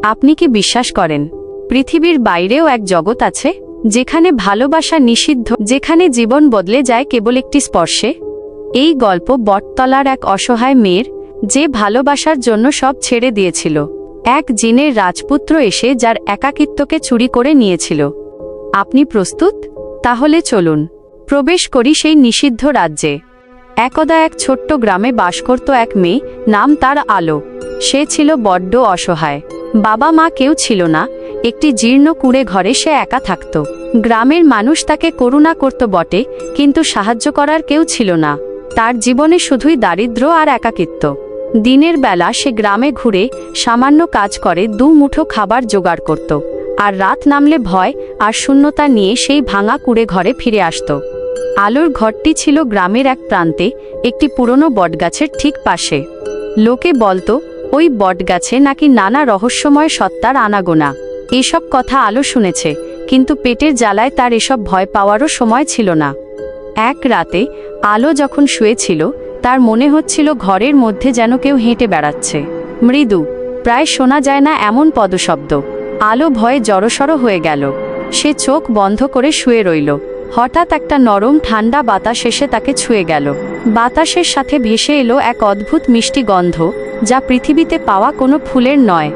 আপনি কি বিশ্বাস করেন পৃথিবীর বাইরেও এক জগৎ আছে, যেখানে ভালোবাসা নিষিদ্ধ, যেখানে জীবন বদলে যায় কেবল একটি স্পর্শে? এই গল্প বটতলার এক অসহায় মেয়ের, যে ভালোবাসার জন্য সব ছেড়ে দিয়েছিল। এক জিনের রাজপুত্র এসে যার একাকিত্বকে চুরি করে নিয়েছিল। আপনি প্রস্তুত? তাহলে চলুন প্রবেশ করি সেই নিষিদ্ধ রাজ্যে। একদা এক ছোট্ট গ্রামে বাস করত এক মেয়ে, নাম তার আলো। সে ছিল বড্ড অসহায়। বাবা মা কেউ ছিল না, একটি জীর্ণ কুঁড়ে ঘরে সে একা থাকত। গ্রামের মানুষ তাকে করুণা করত বটে, কিন্তু সাহায্য করার কেউ ছিল না। তার জীবনে শুধুই দারিদ্র্য আর একাকিত্ব। দিনের বেলা সে গ্রামে ঘুরে সামান্য কাজ করে দু মুঠো খাবার জোগাড় করত, আর রাত নামলে ভয় আর শূন্যতা নিয়ে সেই ভাঙা কুঁড়ে ঘরে ফিরে আসত। আলোর ঘরটি ছিল গ্রামের এক প্রান্তে, একটি পুরনো বটগাছের ঠিক পাশে। লোকে বলতো ওই বটগাছে নাকি নানা রহস্যময় সত্তার আনাগোনা। এসব কথা আলো শুনেছে, কিন্তু পেটের জ্বালায় তার এসব ভয় পাওয়ারও সময় ছিল না। এক রাতে আলো যখন শুয়েছিল, তার মনে হচ্ছিল ঘরের মধ্যে যেন কেউ হেঁটে বেড়াচ্ছে। মৃদু, প্রায় শোনা যায় না এমন পদশব্দ। আলো ভয়ে জড়সড় হয়ে গেল। সে চোখ বন্ধ করে শুয়ে রইল। হঠাৎ একটা নরম ঠান্ডা বাতাস এসে তাকে ছুঁয়ে গেল। বাতাসের সাথে ভেসে এলো এক অদ্ভুত মিষ্টি গন্ধ, যা পৃথিবীতে পাওয়া কোনো ফুলের নয়।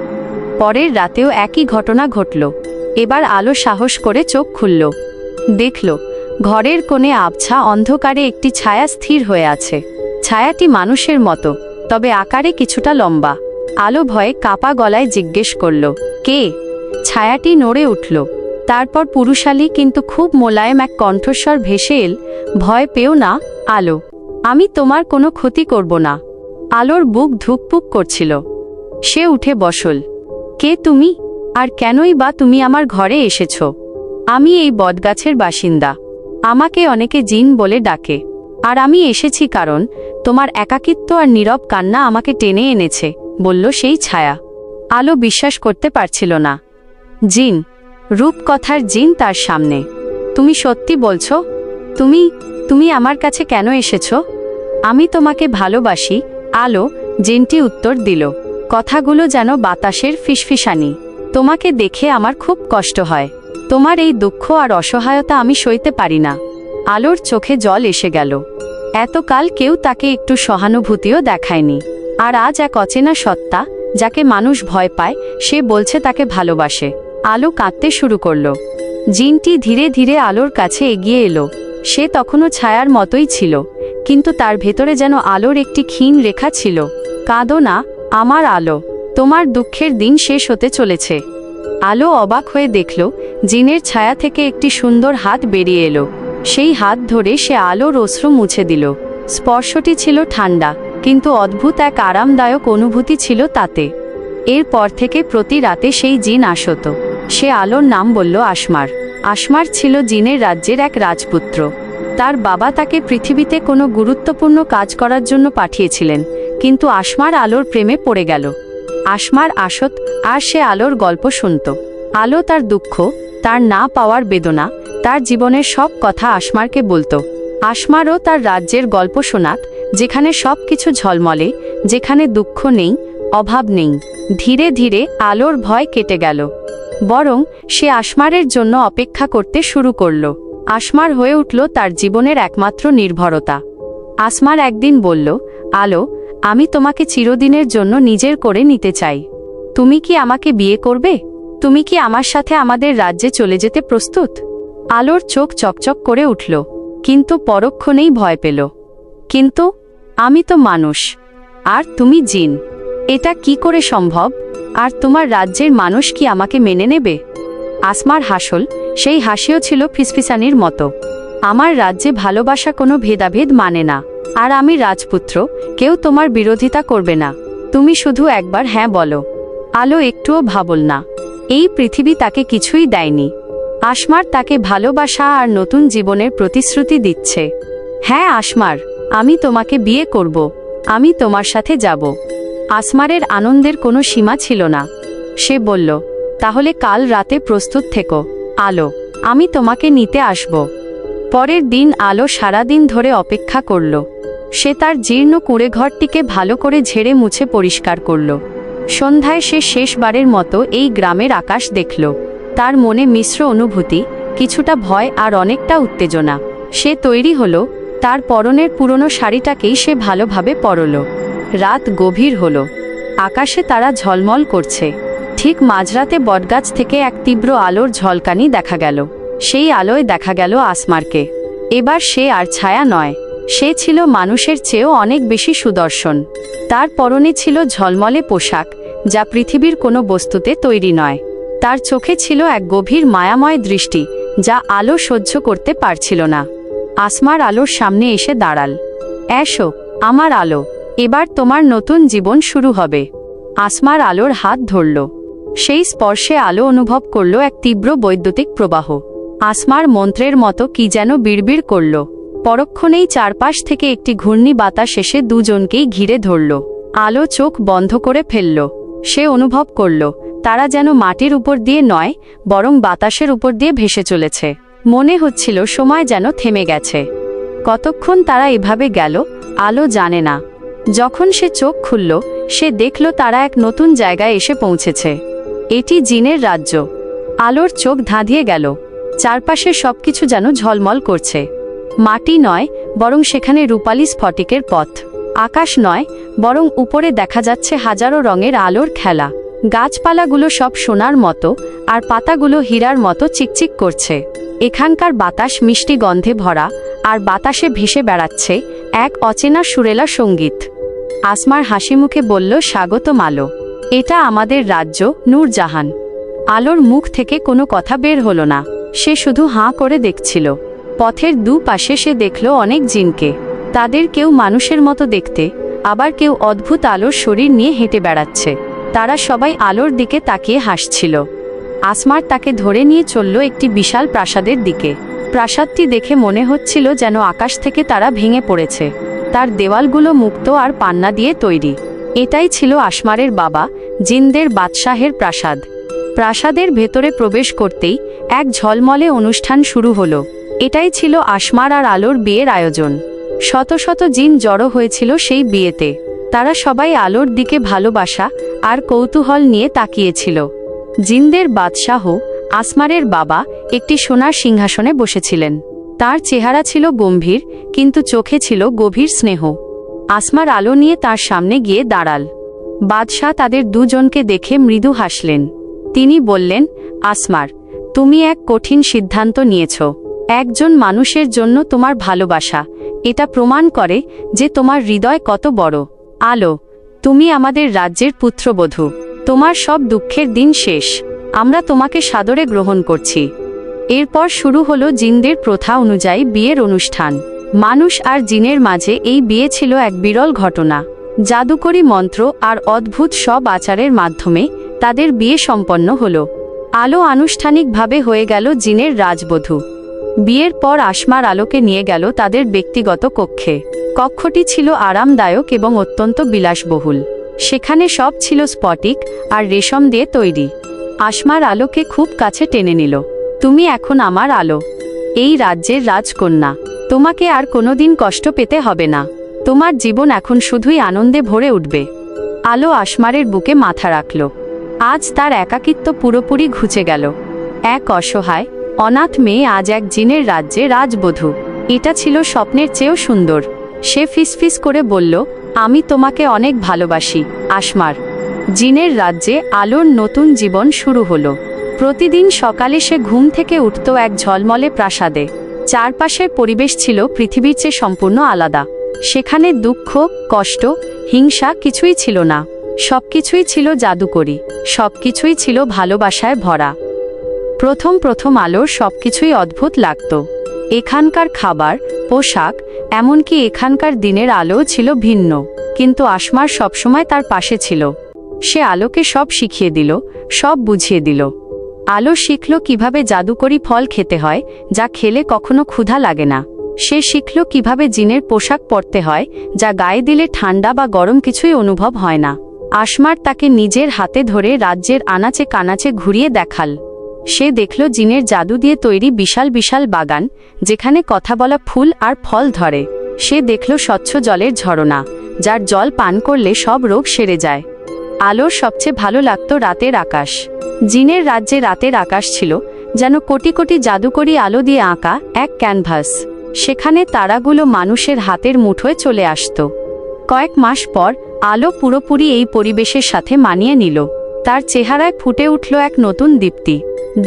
পরের রাতেও একই ঘটনা ঘটল। এবার আলো সাহস করে চোখ খুলল। দেখল ঘরের কোণে আবছা অন্ধকারে একটি ছায়া স্থির হয়ে আছে। ছায়াটি মানুষের মতো, তবে আকারে কিছুটা লম্বা। আলো ভয়ে কাপা গলায় জিজ্ঞেস করল, কে? ছায়াটি নড়ে উঠল। তারপর পুরুষালী কিন্তু খুব মোলায়েম এক কণ্ঠস্বর ভেসে এল, ভয় পেও না আলো, আমি তোমার কোনো ক্ষতি করব না। আলোর বুক ধুকপুক করছিল। সে উঠে বসল। কে তুমি? আর কেনই বা তুমি আমার ঘরে এসেছ? আমি এই বটগাছের বাসিন্দা। আমাকে অনেকে জিন বলে ডাকে। আর আমি এসেছি কারণ তোমার একাকিত্ব আর নীরব কান্না আমাকে টেনে এনেছে, বলল সেই ছায়া। আলো বিশ্বাস করতে পারছিল না। জিন? রূপকথার জিন তার সামনে। তুমি সত্যি বলছো? তুমি তুমি আমার কাছে কেন এসেছ? আমি তোমাকে ভালোবাসি আলো, জিনটি উত্তর দিল। কথাগুলো যেন বাতাসের ফিসফিসানি। তোমাকে দেখে আমার খুব কষ্ট হয়। তোমার এই দুঃখ আর অসহায়তা আমি সইতে পারি না। আলোর চোখে জল এসে গেল। এতকাল কেউ তাকে একটু সহানুভূতিও দেখায়নি। আর আজ এক অচেনা সত্তা, যাকে মানুষ ভয় পায়, সে বলছে তাকে ভালোবাসে। আলো কাঁদতে শুরু করল। জিনটি ধীরে ধীরে আলোর কাছে এগিয়ে এলো। সে তখনও ছায়ার মতোই ছিল, কিন্তু তার ভেতরে যেন আলোর একটি ক্ষীণ রেখা ছিল। কাঁদো না আমার আলো, তোমার দুঃখের দিন শেষ হতে চলেছে। আলো অবাক হয়ে দেখল জিনের ছায়া থেকে একটি সুন্দর হাত বেরিয়ে এলো। সেই হাত ধরে সে আলোর অশ্রু মুছে দিল। স্পর্শটি ছিল ঠান্ডা, কিন্তু অদ্ভুত এক আরামদায়ক অনুভূতি ছিল তাতে। এরপর থেকে প্রতি রাতে সেই জিন আসত। সে আলোর নাম বলল আসমার। আসমার ছিল জিনের রাজ্যের এক রাজপুত্র। তার বাবা তাকে পৃথিবীতে কোনো গুরুত্বপূর্ণ কাজ করার জন্য পাঠিয়েছিলেন, কিন্তু আসমার আলোর প্রেমে পড়ে গেল। আসমার আসত, আর সে আলোর গল্প শুনত। আলো তার দুঃখ, তার না পাওয়ার বেদনা, তার জীবনের সব কথা আসমারকে বলতো। আসমারও তার রাজ্যের গল্প শোনাত, যেখানে সব কিছু ঝলমলে, যেখানে দুঃখ নেই, অভাব নেই। ধীরে ধীরে আলোর ভয় কেটে গেল। বরং সে আসমারের জন্য অপেক্ষা করতে শুরু করল। আসমার হয়ে উঠল তার জীবনের একমাত্র নির্ভরতা। আসমার একদিন বলল, আলো, আমি তোমাকে চিরদিনের জন্য নিজের করে নিতে চাই। তুমি কি আমাকে বিয়ে করবে? তুমি কি আমার সাথে আমাদের রাজ্যে চলে যেতে প্রস্তুত? আলোর চোখ চকচক করে উঠল, কিন্তু পরক্ষণেই ভয় পেল। কিন্তু আমি তো মানুষ, আর তুমি জিন। এটা কি করে সম্ভব? আর তোমার রাজ্যের মানুষ কি আমাকে মেনে নেবে? আসমার হাসল, সেই হাসিও ছিল ফিসফিসানির মতো। আমার রাজ্যে ভালোবাসা কোনো ভেদাভেদ মানে না। আর আমি রাজপুত্র, কেউ তোমার বিরোধিতা করবে না। তুমি শুধু একবার হ্যাঁ বলো। আলো একটুও ভাবল না। এই পৃথিবী তাকে কিছুই দেয়নি। আসমার তাকে ভালোবাসা আর নতুন জীবনের প্রতিশ্রুতি দিচ্ছে। হ্যাঁ আসমার, আমি তোমাকে বিয়ে করব। আমি তোমার সাথে যাব। আসমারের আনন্দের কোনো সীমা ছিল না। সে বলল, তাহলে কাল রাতে প্রস্তুত থেকো আলো, আমি তোমাকে নিতে আসব। পরের দিন আলো সারাদিন ধরে অপেক্ষা করল। সে তার জীর্ণ কুঁড়েঘরটিকে ভালো করে ঝেড়ে মুছে পরিষ্কার করল। সন্ধ্যায় সে শেষবারের মতো এই গ্রামের আকাশ দেখল। তার মনে মিশ্র অনুভূতি, কিছুটা ভয় আর অনেকটা উত্তেজনা। সে তৈরি হলো, তার পরনের পুরনো শাড়িটাকেই সে ভালোভাবে পরল। রাত গভীর হলো, আকাশে তারা ঝলমল করছে। ঠিক মাঝরাতে বটগাছ থেকে এক তীব্র আলোর ঝলকানি দেখা গেল। সেই আলোয় দেখা গেল আসমারকে। এবার সে আর ছায়া নয়, সে ছিল মানুষের চেয়েও অনেক বেশি সুদর্শন। তার পরনে ছিল ঝলমলে পোশাক, যা পৃথিবীর কোনো বস্তুতে তৈরি নয়। তার চোখে ছিল এক গভীর মায়াময় দৃষ্টি, যা আলো সহ্য করতে পারছিল না। আসমার আলোর সামনে এসে দাঁড়াল। এসো আমার আলো, এবার তোমার নতুন জীবন শুরু হবে। আসমার আলোর হাত ধরল। সেই স্পর্শে আলো অনুভব করল এক তীব্র বৈদ্যুতিক প্রবাহ। আসমার মন্ত্রের মতো কি যেন বিড়বিড় করল। পরক্ষণেই চারপাশ থেকে একটি ঘূর্ণি বাতাস এসে দুজনকেই ঘিরে ধরল। আলো চোখ বন্ধ করে ফেলল। সে অনুভব করল তারা যেন মাটির উপর দিয়ে নয়, বরং বাতাসের উপর দিয়ে ভেসে চলেছে। মনে হচ্ছিল সময় যেন থেমে গেছে। কতক্ষণ তারা এভাবে গেল আলো জানে না। যখন সে চোখ খুলল, সে দেখল তারা এক নতুন জায়গায় এসে পৌঁছেছে। এটি জিনের রাজ্য। আলোর চোখ ধাঁধিয়ে গেল। চারপাশের সবকিছু যেন ঝলমল করছে। মাটি নয়, বরং সেখানে রূপালী স্ফটিকের পথ। আকাশ নয়, বরং উপরে দেখা যাচ্ছে হাজারো রঙের আলোর খেলা। গাছপালাগুলো সব সোনার মতো, আর পাতাগুলো হীরার মতো চিকচিক করছে। এখানকার বাতাস মিষ্টি গন্ধে ভরা, আর বাতাসে ভেসে বেড়াচ্ছে এক অচেনা সুরেলা সঙ্গীত। আসমার হাসি মুখে বলল, স্বাগতম আলো, এটা আমাদের রাজ্য নূরজাহান। আলোর মুখ থেকে কোনো কথা বের হলো না। সে শুধু হাঁ করে দেখছিল। পথের দুপাশে সে দেখল অনেক জিনকে। তাদের কেউ মানুষের মতো দেখতে, আবার কেউ অদ্ভুত আলোর শরীর নিয়ে হেঁটে বেড়াচ্ছে। তারা সবাই আলোর দিকে তাকিয়ে হাসছিল। আসমার তাকে ধরে নিয়ে চলল একটি বিশাল প্রাসাদের দিকে। প্রাসাদটি দেখে মনে হচ্ছিল যেন আকাশ থেকে তারা ভেঙে পড়েছে। তার দেওয়ালগুলো মুক্ত আর পান্না দিয়ে তৈরি। এটাই ছিল আসমারের বাবা জিনদের বাদশাহের প্রাসাদ। প্রাসাদের ভেতরে প্রবেশ করতেই এক ঝলমলে অনুষ্ঠান শুরু হলো। এটাই ছিল আসমার আর আলোর বিয়ের আয়োজন। শত শত জিন জড়ো হয়েছিল সেই বিয়েতে। তারা সবাই আলোর দিকে ভালোবাসা আর কৌতূহল নিয়ে তাকিয়েছিল। জিনদের বাদশাহ আসমারের বাবা একটি সোনার সিংহাসনে বসেছিলেন। তার চেহারা ছিল গম্ভীর, কিন্তু চোখে ছিল গভীর স্নেহ। আসমার আলো নিয়ে তার সামনে গিয়ে দাঁড়াল। বাদশাহ তাদের দুজনকে দেখে মৃদু হাসলেন। তিনি বললেন, আসমার, তুমি এক কঠিন সিদ্ধান্ত নিয়েছ। একজন মানুষের জন্য তোমার ভালোবাসা, এটা প্রমাণ করে যে তোমার হৃদয় কত বড়। আলো, তুমি আমাদের রাজ্যের পুত্রবধূ। তোমার সব দুঃখের দিন শেষ। আমরা তোমাকে সাদরে গ্রহণ করছি। এরপর শুরু হলো জিনদের প্রথা অনুযায়ী বিয়ের অনুষ্ঠান। মানুষ আর জিনের মাঝে এই বিয়ে ছিল এক বিরল ঘটনা। জাদুকরী মন্ত্র আর অদ্ভুত সব আচারের মাধ্যমে তাদের বিয়ে সম্পন্ন হলো। আলো আনুষ্ঠানিকভাবে হয়ে গেল জিনের রাজবধূ। বিয়ের পর আসমার আলোকে নিয়ে গেল তাদের ব্যক্তিগত কক্ষে। কক্ষটি ছিল আরামদায়ক এবং অত্যন্ত বিলাসবহুল। সেখানে সব ছিল স্ফটিক আর রেশম দিয়ে তৈরি। আসমার আলোকে খুব কাছে টেনে নিল। তুমি এখন আমার আলো, এই রাজ্যের রাজকন্যা। তোমাকে আর কোনোদিন কষ্ট পেতে হবে না। তোমার জীবন এখন শুধুই আনন্দে ভরে উঠবে। আলো আসমারের বুকে মাথা রাখল। আজ তার একাকিত্ব পুরোপুরি ঘুচে গেল। এক অসহায় অনাথ মেয়ে আজ এক জিনের রাজ্যে রাজবধূ। এটা ছিল স্বপ্নের চেয়েও সুন্দর। সে ফিসফিস করে বলল, আমি তোমাকে অনেক ভালোবাসি আসমার। জিনের রাজ্যে আলোর নতুন জীবন শুরু হলো। প্রতিদিন সকালে সে ঘুম থেকে উঠত এক ঝলমলে প্রাসাদে। চারপাশের পরিবেশ ছিল পৃথিবীর চেয়ে সম্পূর্ণ আলাদা। সেখানে দুঃখ, কষ্ট, হিংসা কিছুই ছিল না। সবকিছুই ছিল জাদুকরী, সবকিছুই ছিল ভালোবাসায় ভরা। প্রথম প্রথম আলোর সবকিছুই অদ্ভুত লাগত। এখানকার খাবার, পোশাক, এমনকি এখানকার দিনের আলোও ছিল ভিন্ন। কিন্তু আসমার সবসময় তার পাশে ছিল। সে আলোকে সব শিখিয়ে দিল, সব বুঝিয়ে দিল। আলো শিখল কিভাবে জাদুকরী ফল খেতে হয়, যা খেলে কখনো ক্ষুধা লাগে না। সে শিখল কিভাবে জিনের পোশাক পরতে হয়, যা গায়ে দিলে ঠান্ডা বা গরম কিছুই অনুভব হয় না। আসমার তাকে নিজের হাতে ধরে রাজ্যের আনাচে কানাচে ঘুরিয়ে দেখাল। সে দেখল জিনের জাদু দিয়ে তৈরি বিশাল বিশাল বাগান, যেখানে কথা বলা ফুল আর ফল ধরে। সে দেখল স্বচ্ছ জলের ঝরনা, যার জল পান করলে সব রোগ সেরে যায়। আলোর সবচেয়ে ভালো লাগতো রাতের আকাশ। জিনের রাজ্যে রাতের আকাশ ছিল যেন কোটি কোটি জাদুকরি আলো দিয়ে আঁকা এক ক্যানভাস। সেখানে তারাগুলো মানুষের হাতের মুঠোয় চলে আসত। কয়েক মাস পর আলো পুরোপুরি এই পরিবেশের সাথে মানিয়ে নিল। তার চেহারায় ফুটে উঠল এক নতুন দীপ্তি।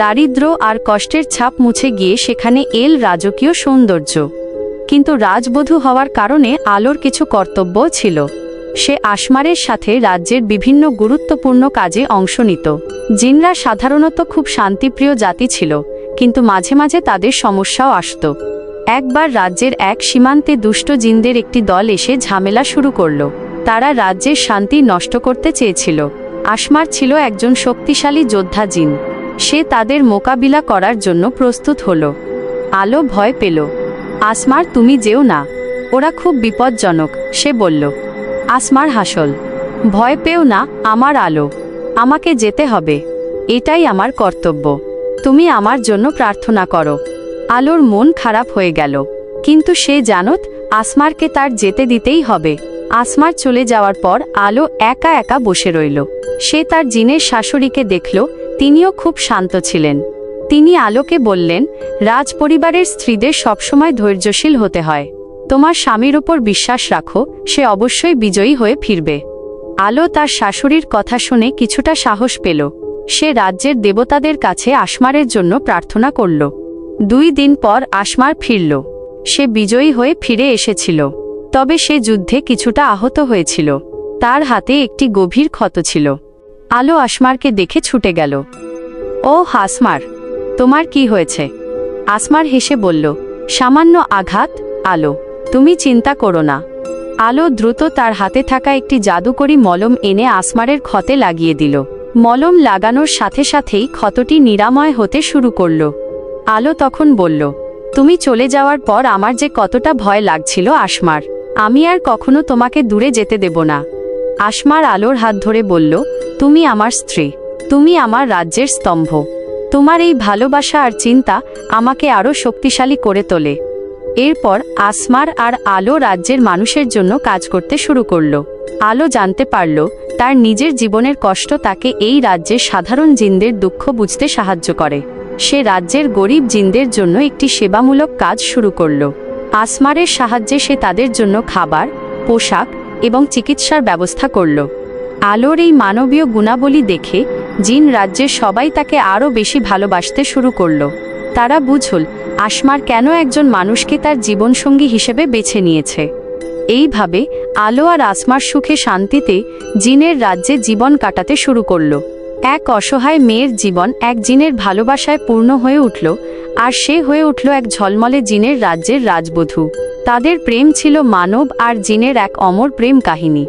দারিদ্র্য আর কষ্টের ছাপ মুছে গিয়ে সেখানে এল রাজকীয় সৌন্দর্য। কিন্তু রাজবধূ হওয়ার কারণে আলোর কিছু কর্তব্যও ছিল। সে আসমারের সাথে রাজ্যের বিভিন্ন গুরুত্বপূর্ণ কাজে অংশ নিত। জিনরা সাধারণত খুব শান্তিপ্রিয় জাতি ছিল, কিন্তু মাঝে মাঝে তাদের সমস্যাও আসত। একবার রাজ্যের এক সীমান্তে দুষ্ট জিনদের একটি দল এসে ঝামেলা শুরু করল। তারা রাজ্যের শান্তি নষ্ট করতে চেয়েছিল। আসমার ছিল একজন শক্তিশালী যোদ্ধা জিন। সে তাদের মোকাবিলা করার জন্য প্রস্তুত হল। আলো ভয় পেল। আসমার, তুমি যেও না, ওরা খুব বিপজ্জনক, সে বলল। আসমার হাসল। ভয় পেও না আমার আলো, আমাকে যেতে হবে, এটাই আমার কর্তব্য। তুমি আমার জন্য প্রার্থনা করো। আলোর মন খারাপ হয়ে গেল, কিন্তু সে জানত আসমারকে তার যেতে দিতেই হবে। আসমার চলে যাওয়ার পর আলো একা একা বসে রইল। সে তার জিনের শাশুড়িকে দেখল, তিনিও খুব শান্ত ছিলেন। তিনি আলোকে বললেন, রাজপরিবারের স্ত্রীদের সবসময় ধৈর্যশীল হতে হয়। তোমার স্বামীর ওপর বিশ্বাস রাখো, সে অবশ্যই বিজয়ী হয়ে ফিরবে। আলো তার শাশুড়ির কথা শুনে কিছুটা সাহস পেল। সে রাজ্যের দেবতাদের কাছে আসমারের জন্য প্রার্থনা করল। 2 দিন পর আসমার ফিরল। সে বিজয়ী হয়ে ফিরে এসেছিল, তবে সে যুদ্ধে কিছুটা আহত হয়েছিল। তার হাতে একটি গভীর ক্ষত ছিল। আলো আসমারকে দেখে ছুটে গেল। ও আসমার, তোমার কি হয়েছে? আসমার হেসে বলল, সামান্য আঘাত আলো, তুমি চিন্তা করো না। আলো দ্রুত তার হাতে থাকা একটি জাদুকরি মলম এনে আসমারের ক্ষতে লাগিয়ে দিল। মলম লাগানোর সাথে সাথেই ক্ষতটি নিরাময় হতে শুরু করল। আলো তখন বলল, তুমি চলে যাওয়ার পর আমার যে কতটা ভয় লাগছিল আসমার, আমি আর কখনো তোমাকে দূরে যেতে দেব না। আসমার আলোর হাত ধরে বলল, তুমি আমার স্ত্রী, তুমি আমার রাজ্যের স্তম্ভ। তোমার এই ভালোবাসা আর চিন্তা আমাকে আরও শক্তিশালী করে তোলে। এরপর আসমার আর আলো রাজ্যের মানুষের জন্য কাজ করতে শুরু করল। আলো জানতে পারল তার নিজের জীবনের কষ্ট তাকে এই রাজ্যের সাধারণ জিনদের দুঃখ বুঝতে সাহায্য করে। সে রাজ্যের গরিব জিনদের জন্য একটি সেবামূলক কাজ শুরু করল। আসমারের সাহায্যে সে তাদের জন্য খাবার, পোশাক এবং চিকিৎসার ব্যবস্থা করল। আলোর এই মানবীয় গুণাবলী দেখে জিন রাজ্যের সবাই তাকে আরও বেশি ভালোবাসতে শুরু করল। তারা বুঝল আসমার কেন একজন মানুষকে তার জীবনসঙ্গী হিসেবে বেছে নিয়েছে। এইভাবে আলো আর আসমার সুখে শান্তিতে জিনের রাজ্যে জীবন কাটাতে শুরু করল। এক অসহায় মেয়ের জীবন এক জিনের ভালোবাসায় পূর্ণ হয়ে উঠল, আর সে হয়ে উঠল এক ঝলমলে জিনের রাজ্যের রাজবধূ। তাদের প্রেম ছিল মানব আর জিনের এক অমর প্রেম কাহিনী।